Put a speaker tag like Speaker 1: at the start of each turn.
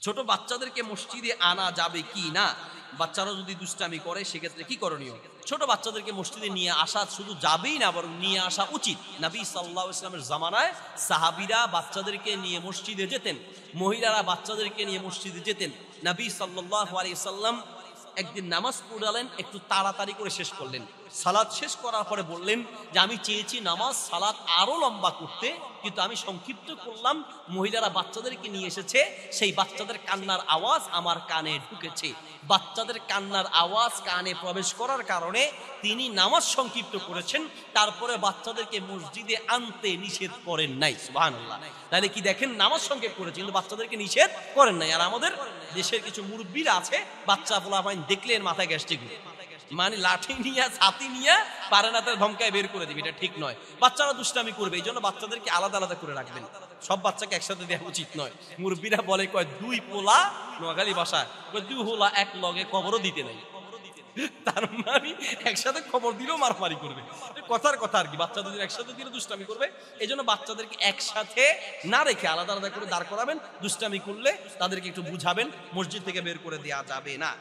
Speaker 1: ছোট বাচ্চাদেরকে মসজিদে আনা যাবে কি না, বাচ্চারা যদি দুষ্টামি করে সেক্ষেত্রে কি করণীয়? ছোট বাচ্চাদেরকে মসজিদে নিয়ে আসা শুধু যাবেই না, বরং নিয়ে আসা উচিত। নবী সাল্লাল্লাহু আলাইহি ওয়াসাল্লামের জামানায় সাহাবীরা বাচ্চাদেরকে নিয়ে মসজিদে যেতেন, মহিলারা বাচ্চাদেরকে নিয়ে মসজিদে যেতেন। নবী সাল্লাল্লাহু আলাইহি ওয়াসাল্লাম একদিন নামাজ পড়ালেন, একটু তাড়াতাড়ি করে শেষ করলেন। সালাত শেষ করার পরে বললেন যে আমি চেয়েছি নামাজ সালাত আরো লম্বা করতে, কিন্তু আমি সংক্ষিপ্ত করলাম। মহিলারা বাচ্চাদেরকে নিয়ে এসেছে, সেই বাচ্চাদের কান্নার আওয়াজ আমার কানে ঢুকেছে। বাচ্চাদের কান্নার আওয়াজ কানে প্রবেশ করার কারণে তিনি নামাজ সংক্ষিপ্ত করেছেন, তারপরে বাচ্চাদেরকে মসজিদে আনতে নিষেধ করেন নাই। সুবহানাল্লাহ। তাহলে কি দেখেন, নামাজ সংক্ষেপ করেছেন কিন্তু বাচ্চাদেরকে নিষেধ করেন নাই। আর আমাদের দেশের কিছু মুরব্বীরা আছে, বাচ্চা পোলাপাইন দেখলে এর মাথায় গ্যাস ঘুরে, মানে লাঠি নিয়ে ছাতি নিয়ে পারে না তার ধমকায় বের করে দিবে, এটা ঠিক নয়। বাচ্চারা দুষ্টামি করবে, এই জন্য বাচ্চাদেরকে আলাদা আলাদা করে রাখবেন। সব বাচ্চাকে একসাথে দেওয়া উচিত নয়। মুরব্বীরা বলে কয় দুই পোলা, নোয়াখালী ভাষায় কয় দুই হোলা এক লগে কবরও দিতে নাই। তার মানে একসাথে খবর দিলেও মারামারি করবে, কথার কথা আর কি। বাচ্চাদের একসাথে দিলে দুষ্টামি করবে, এই জন্য বাচ্চাদেরকে একসাথে না রেখে আলাদা আলাদা করে দাঁড় করাবেন। দুষ্টামি করলে তাদেরকে একটু বুঝাবেন, মসজিদ থেকে বের করে দেওয়া যাবে না।